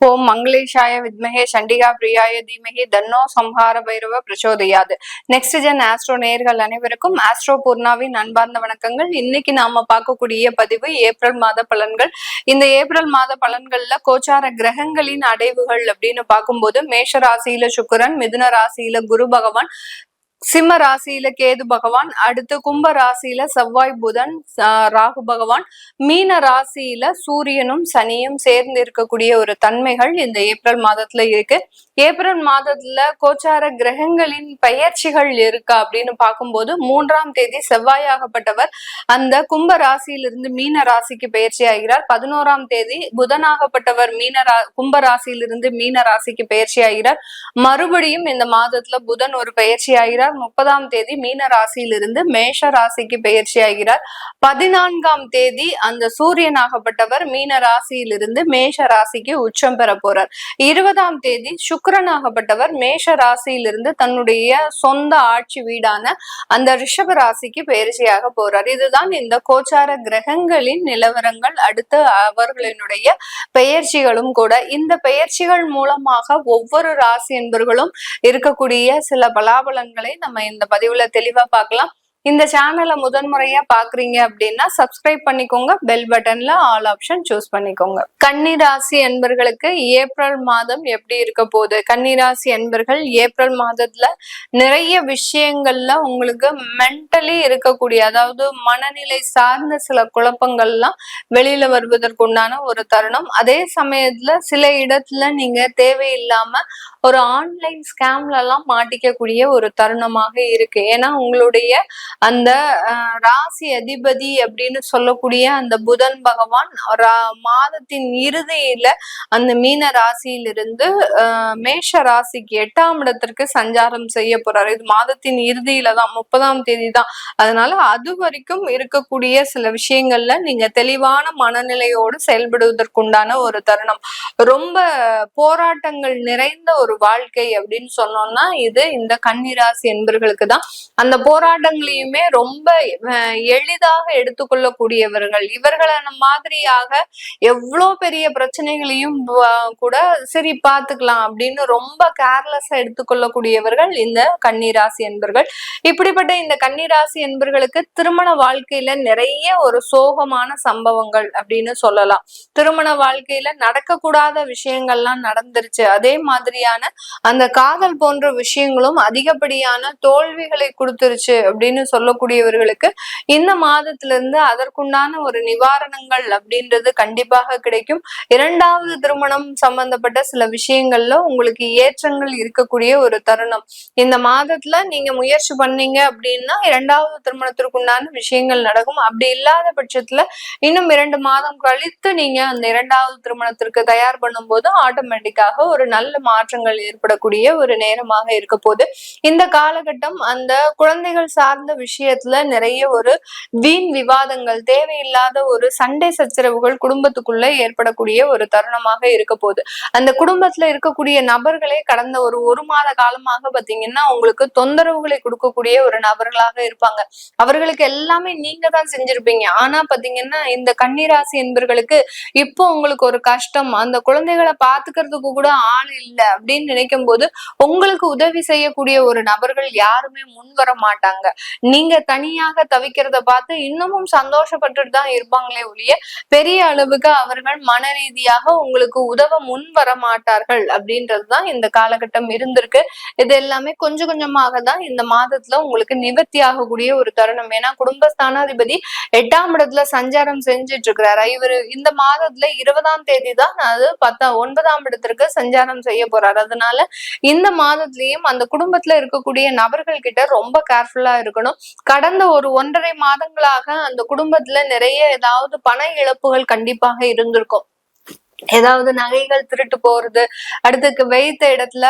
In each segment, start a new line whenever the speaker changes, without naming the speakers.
ஓம் மங்களேஷாய வித்மகே சண்டிகா பிரியாய தீமகி தன்னோ சம்ஹார பைரவ பிரச்சோதயாது. நெக்ஸ்ட் ஜென் ஆஸ்ட்ரோ நேயர்கள் அனைவருக்கும் ஆஸ்ட்ரோ பூர்ணாவின் அன்பார்ந்த வணக்கங்கள். இன்னைக்கு நாம பார்க்கக்கூடிய பதிவு ஏப்ரல் மாத பலன்கள். இந்த ஏப்ரல் மாத பலன்கள்ல கோச்சார கிரகங்களின் அடைவுகள் அப்படின்னு பார்க்கும்போது மேஷ ராசியில சுக்கிரன், மிதுன ராசியில குரு பகவான், சிம்ம ராசியில கேது பகவான், அடுத்து கும்ப ராசியில செவ்வாய் புதன் ராகு பகவான், மீன ராசியில சூரியனும் சனியும் சேர்ந்து இருக்கக்கூடிய ஒரு தன்மைகள் இந்த ஏப்ரல் மாதத்துல இருக்கு. ஏப்ரல் மாதத்துல கோச்சார கிரகங்களின் பெயர்ச்சிகள் இருக்கா அப்படின்னு பார்க்கும்போது 3ஆம் தேதி செவ்வாயாகப்பட்டவர் அந்த கும்ப ராசியிலிருந்து மீன ராசிக்கு பயிற்சி ஆகிறார். 11ஆம் தேதி புதனாகப்பட்டவர் கும்ப ராசியிலிருந்து மீன ராசிக்கு பயிற்சி ஆகிறார். மறுபடியும் இந்த மாதத்துல புதன் ஒரு பயிற்சி ஆகிறார். 30ஆம் தேதி மீன ராசியிலிருந்து மேஷ ராசிக்கு பயிற்சி ஆகிறார். 14ஆம் தேதி அந்த சூரியனாகப்பட்டவர் மீன ராசியிலிருந்து மேஷ ராசிக்கு உச்சம் பெற போறார். 20ஆம் தேதி சுக்கிரனாகப்பட்டவர் மேஷ ராசியிலிருந்து தன்னுடைய சொந்த ஆட்சி வீடான அந்த ரிஷப ராசிக்கு பயிற்சியாக போறார். இதுதான் இந்த கோச்சார கிரகங்களின் நிலவரங்கள். அடுத்து அவர்களினுடைய பெயர்ச்சிகளும் கூட. இந்த பெயர்ச்சிகள் மூலமாக ஒவ்வொரு ராசி என்பர்களும் இருக்கக்கூடிய சில பலாபலன்களை நம்ம இந்த பதிவுல தெளிவா பார்க்கலாம். இந்த சேனலை முதன்முறையா பாக்குறீங்க அப்படின்னா சப்ஸ்கிரைப் பண்ணிக்கோங்க, பெல் பட்டன்ல ஆல் ஆப்ஷன் சூஸ் பண்ணிக்கோங்க. கன்னிராசி என்பர்களுக்கு ஏப்ரல் மாதம் எப்படி இருக்க போகுது? கன்னிராசி என்பர்கள் ஏப்ரல் மாதத்துல நிறைய விஷயங்கள்ல உங்களுக்கு மென்டலி இருக்கக்கூடிய, அதாவது மனநிலை சார்ந்த சில குழப்பங்கள்லாம் வெளியில வருவதற்குண்டான ஒரு தருணம். அதே சமயத்துல சில இடத்துல நீங்க தேவையில்லாம ஒரு ஆன்லைன் ஸ்கேம்ல எல்லாம் மாட்டிக்கக்கூடிய ஒரு தருணமாக இருக்கு. ஏன்னா உங்களுடைய அந்த ராசி அதிபதி அப்படின்னு சொல்லக்கூடிய அந்த புதன் பகவான் மாதத்தின் இறுதியில அந்த மீன ராசியிலிருந்து மேஷ ராசிக்கு 8ஆம் இடத்திற்கு சஞ்சாரம் செய்ய போறாரு. இது மாதத்தின் இறுதியில தான், 30ஆம் தேதி தான். அதனால அது வரைக்கும் இருக்கக்கூடிய சில விஷயங்கள்ல நீங்க தெளிவான மனநிலையோடு செயல்படுவதற்குண்டான ஒரு தருணம். ரொம்ப போராட்டங்கள் நிறைந்த ஒரு வாழ்க்கை அப்படின்னு சொன்னோம்னா இது இந்த கன்னிராசி என்பர்களுக்கு தான். அந்த போராட்டங்களையுமே ரொம்ப எளிதாக எடுத்துக்கொள்ளக்கூடியவர்கள். இவர்களை மாதிரியாக எவ்வளோ பெரிய பிரச்சனைகளையும் கூட சரி பார்த்துக்கலாம் அப்படின்னு ரொம்ப கேர்லெஸ்ஸா எடுத்துக்கொள்ளக்கூடியவர்கள் இந்த கன்னிராசி என்பர்கள். இப்படிப்பட்ட இந்த கன்னிராசி என்பர்களுக்கு திருமண வாழ்க்கையில நிறைய ஒரு சோகமான சம்பவங்கள் அப்படின்னு சொல்லலாம். திருமண வாழ்க்கையில நடக்கக்கூடாத விஷயங்கள்லாம் நடந்துருச்சு. அதே மாதிரியான அந்த காதல் போன்ற விஷயங்களும் அதிகப்படியான தோல்விகளை கொடுத்துருச்சு அப்படின்னு சொல்லக்கூடியவர்களுக்கு இந்த மாதத்துல இருந்து அதற்குண்டான ஒரு நிவாரணங்கள் அப்படின்றது கண்டிப்பாக கிடைக்கும். 2வது திருமணம் சம்பந்தப்பட்ட சில விஷயங்கள்ல உங்களுக்கு ஏற்றங்கள் இருக்கக்கூடிய ஒரு தருணம். இந்த மாதத்துல நீங்க முயற்சி பண்ணீங்க அப்படின்னா 2வது திருமணத்திற்குண்டான விஷயங்கள் நடக்கும். அப்படி இல்லாத பட்சத்துல இன்னும் 2 மாதம் கழித்து நீங்க அந்த 2வது திருமணத்திற்கு தயார் பண்ணும் போது ஆட்டோமேட்டிக்காக ஒரு நல்ல மாற்றங்கள் ஏற்படக்கூடிய ஒரு நேரமாக இருக்க போது. இந்த காலகட்டம் அந்த குழந்தைகள் சார்ந்த விஷயத்துல நிறைய ஒரு வீண் விவாதங்கள், தேவையில்லாத ஒரு சண்டை சச்சரவுகள் குடும்பத்துக்குள்ள ஏற்படக்கூடிய ஒரு தருணமாக இருக்க போகுது. அந்த குடும்பத்துல இருக்கக்கூடிய நபர்களே கடந்த ஒரு மாத காலமாக பாத்தீங்கன்னா உங்களுக்கு தொந்தரவுகளை கொடுக்கக்கூடிய ஒரு நபர்களாக இருப்பாங்க. அவர்களுக்கு எல்லாமே நீங்க தான் செஞ்சிருப்பீங்க. ஆனா பாத்தீங்கன்னா இந்த கன்னிராசி என்பர்களுக்கு இப்போ உங்களுக்கு ஒரு கஷ்டம், அந்த குழந்தைகளை பாத்துக்கிறதுக்கு கூட ஆள் இல்லை அப்படின்னு நினைக்கும் போது உங்களுக்கு உதவி செய்யக்கூடிய ஒரு நபர்கள் யாருமே முன் வர மாட்டாங்க. நீங்க தனியாக தவிக்கிறத பார்த்து இன்னமும் சந்தோஷப்பட்டுட்டு தான் இருப்பாங்களே ஒழிய பெரிய அளவுக்கு அவர்கள் மன ரீதியாக உங்களுக்கு உதவ முன் வர மாட்டார்கள் அப்படின்றதுதான் இந்த காலகட்டம் இருந்திருக்கு. இது எல்லாமே கொஞ்சம் கொஞ்சமாக தான் இந்த மாதத்துல உங்களுக்கு நிவர்த்தி ஆகக்கூடிய ஒரு தருணம். ஏன்னா குடும்பஸ்தானாதிபதி 8ஆம் இடத்துல சஞ்சாரம் செஞ்சுட்டு இருக்கிறாரு. இவரு இந்த மாதத்துல 20ஆம் தேதி தான் அது 9ஆம் இடத்திற்கு சஞ்சாரம் செய்ய போறாரு. அதனால இந்த மாதத்திலயும் அந்த குடும்பத்துல இருக்கக்கூடிய நபர்கள் கிட்ட ரொம்ப கேர்ஃபுல்லா இருக்கணும். கடந்த ஒரு 1.5 மாதங்களாக அந்த குடும்பத்துல நிறைய ஏதாவது பண இழப்புகள் கண்டிப்பாக இருந்திருக்கும். ஏதாவது நகைகள் திருட்டு போறது, அடுத்துக்கு வைத்த இடத்துல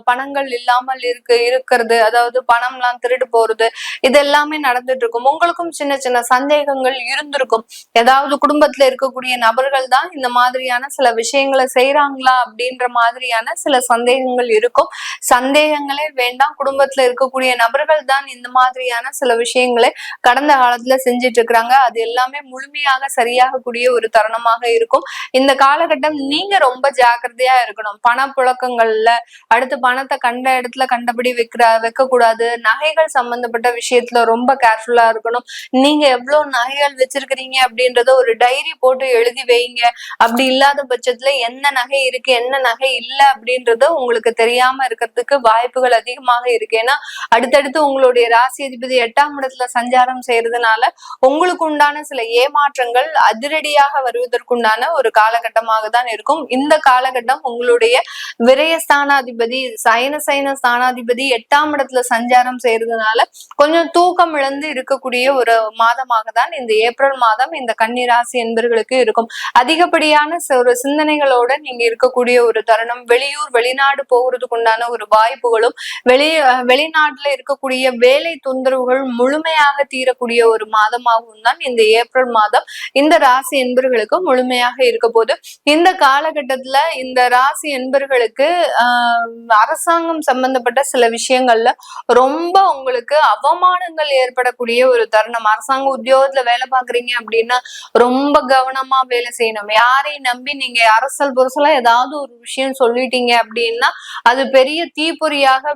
பணங்கள் இல்லாமல் இருக்கிறது, அதாவது பணம் எல்லாம் திருட்டு போறது, இது எல்லாமே நடந்துட்டு இருக்கும். உங்களுக்கும் சின்ன சின்ன சந்தேகங்கள் இருந்திருக்கும். ஏதாவது குடும்பத்துல இருக்கக்கூடிய நபர்கள் தான் இந்த மாதிரியான சில விஷயங்களை செய்யறாங்களா அப்படின்ற மாதிரியான சில சந்தேகங்கள் இருக்கும். சந்தேகங்களே வேண்டாம். குடும்பத்துல இருக்கக்கூடிய நபர்கள் தான் இந்த மாதிரியான சில விஷயங்களை கடந்த காலத்துல செஞ்சிட்டு இருக்கிறாங்க. அது எல்லாமே முழுமையாக சரியாகக்கூடிய ஒரு தருணமாக இருக்கும். இந்த காலகட்டம் காலகட்டம் நீங்க ரொம்ப ஜாக்கிரதையா இருக்கணும். பணப்புழக்கங்கள்ல அடுத்து பணத்தை கண்ட இடத்துல கண்டபடி வைக்க கூடாது. நகைகள் சம்பந்தப்பட்ட விஷயத்துல ரொம்ப கேர்ஃபுல்லா இருக்கணும். நீங்க எவ்வளவு நகைகள் வச்சிருக்கிறீங்க அப்படின்றத ஒரு டைரி போட்டு எழுதி வைங்க. அப்படி இல்லாத பட்சத்துல என்ன நகை இருக்கு என்ன நகை இல்ல அப்படின்றது உங்களுக்கு தெரியாம இருக்கிறதுக்கு வாய்ப்புகள் அதிகமாக இருக்கு. ஏன்னா அடுத்தடுத்து உங்களுடைய ராசி அதிபதி 8ஆம் இடத்துல சஞ்சாரம் செய்யறதுனால உங்களுக்கு உண்டான சில ஏமாற்றங்கள் அதிரடியாக வருவதற்குண்டான ஒரு காலகட்டமாக தான் இருக்கும். இந்த காலகட்டம் உங்களுடைய விரயஸ்தானாதிபதி சைன ஸ்தானாதிபதி 8ஆம் இடத்துல சஞ்சாரம் செய்யறதுனால கொஞ்சம் தூக்கம் இழந்து இருக்கக்கூடிய ஒரு மாதமாக தான் இந்த ஏப்ரல் மாதம் இந்த கன்னி ராசி என்பவர்களுக்கு இருக்கும். அதிகப்படியான ஒரு சிந்தனைகளோட நீங்க இருக்கக்கூடிய ஒரு தருணம். வெளியூர் வெளிநாடு போகிறதுக்கு உண்டான ஒரு வாய்ப்புகளும் வெளிநாட்டுல இருக்கக்கூடிய வேலை தொந்தரவுகள் முழுமையாக தீரக்கூடிய ஒரு மாதமாகவும் தான் இந்த ஏப்ரல் மாதம் இந்த ராசி என்பர்களுக்கு முழுமையாக இருக்க போது. இந்த காலகட்டத்துல இந்த ராசி என்பர்களுக்கு அரசாங்கம் சம்பந்தப்பட்ட சில விஷயங்கள்ல ரொம்ப உங்களுக்கு அவமானங்கள் ஏற்படக்கூடிய ஒரு தருணம். அரசாங்க உத்தியோகத்துல வேலை பாக்குறீங்க அப்படின்னா ரொம்ப கவனமா வேலை செய்யணும். யாரையும் நம்பி நீங்க அரசல் புரசலா ஏதாவது ஒரு விஷயம் சொல்லிட்டீங்க அப்படின்னா அது பெரிய தீப்பொறியாக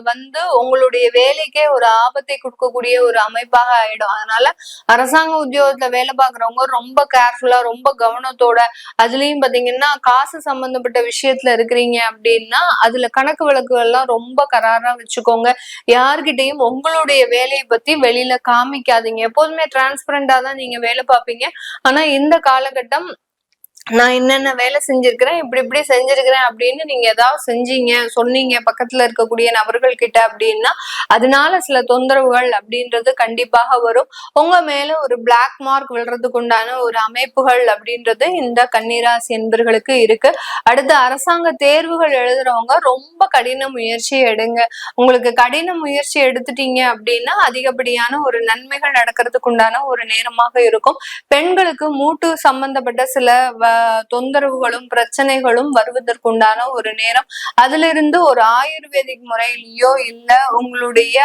வந்து உங்களுடைய வேலைக்கே ஒரு ஆபத்தை கொடுக்கக்கூடிய ஒரு அமைப்பாக ஆயிடும். அதனால அரசாங்க உத்தியோகத்துல வேலை பாக்குறவங்க ரொம்ப கேர்ஃபுல்லா ரொம்ப கவனத்தோட, அதுலயும் பாத்தீங்கன்னா காசு சம்பந்தப்பட்ட விஷயத்துல இருக்கிறீங்க அப்படின்னா அதுல கணக்கு வழக்குகள் எல்லாம் ரொம்ப கராரா வச்சுக்கோங்க. யார்கிட்டையும் உங்களுடைய வேலையை பத்தி வெளியில காமிக்காதீங்க. எப்போதுமே டிரான்ஸ்பரண்டா தான் நீங்க வேலை பார்ப்பீங்க. ஆனா இந்த காலகட்டம் நான் என்னென்ன வேலை செஞ்சிருக்கிறேன் இப்படி செஞ்சிருக்கிறேன் அப்படின்னு நீங்க ஏதாவது செஞ்சீங்க சொன்னீங்க பக்கத்துல இருக்கக்கூடிய நபர்கள் கிட்ட அப்படின்னா அதனால சில தொந்தரவுகள் அப்படின்றது கண்டிப்பாக வரும். உங்க மேல ஒரு பிளாக் மார்க் விழுறதுக்கு உண்டான ஒரு அமைப்புகள் அப்படின்றது இந்த கன்னிராசி என்பர்களுக்கு இருக்கு. அடுத்து அரசாங்க தேர்வுகள் எழுதுறவங்க ரொம்ப கடின முயற்சி எடுங்க. உங்களுக்கு கடின முயற்சி எடுத்துட்டீங்க அப்படின்னா அதிகப்படியான ஒரு நன்மைகள் நடக்கிறதுக்கு உண்டான ஒரு நேரமாக இருக்கும். பெண்களுக்கு மூட்டு சம்பந்தப்பட்ட சில தொந்தரவுகளும் பிரச்சனைகளும் வருவதற்குண்டான ஒரு நேரம். அதுல இருந்து ஒரு ஆயுர்வேதிக் முறையிலயோ இல்ல உங்களுடைய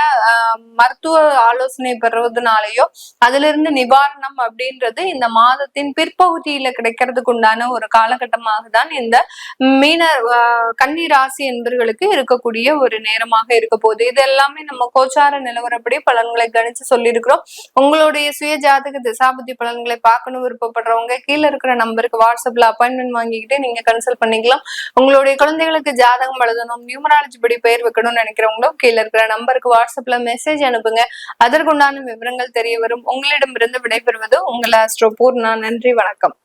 மருத்துவ ஆலோசனை பெறுவதனாலயோ அதுல இருந்து நிவாரணம் அப்படின்றது இந்த மாதத்தின் பிற்பகுதியில கிடைக்கிறதுக்கு உண்டான ஒரு காலகட்டமாக தான் இந்த கன்னி ராசி என்பவர்களுக்கு இருக்கக்கூடிய ஒரு நேரமாக இருக்க போகுது. இது எல்லாமே நம்ம கோச்சார நிலவரப்படி பலன்களை கணிச்சு சொல்லியிருக்கிறோம். உங்களுடைய சுய ஜாதக திசாபுத்தி பலன்களை பார்க்கணும் விருப்பப்படுறவங்க கீழே இருக்கிற நம்பருக்கு வாட்ஸ்அப்ல அப்பாயின்மெண்ட் வாங்கிக்கிட்டு நீங்க கன்சல்ட் பண்ணிக்கலாம். உங்களுடைய குழந்தைகளுக்கு ஜாதகம் எழுதணும் நியூமராலஜி படி பெயர் வைக்கணும்னு நினைக்கிறவங்களும் கீழே இருக்கிற நம்பருக்கு வாட்ஸ்அப்ல மெசேஜ் அனுப்புங்க. அதற்குண்டான விவரங்கள் தெரிய வரும். உங்களிடமிருந்து விடைபெறுவது உங்கள் ஆஸ்ட்ரோ பூர்ணா. நன்றி, வணக்கம்.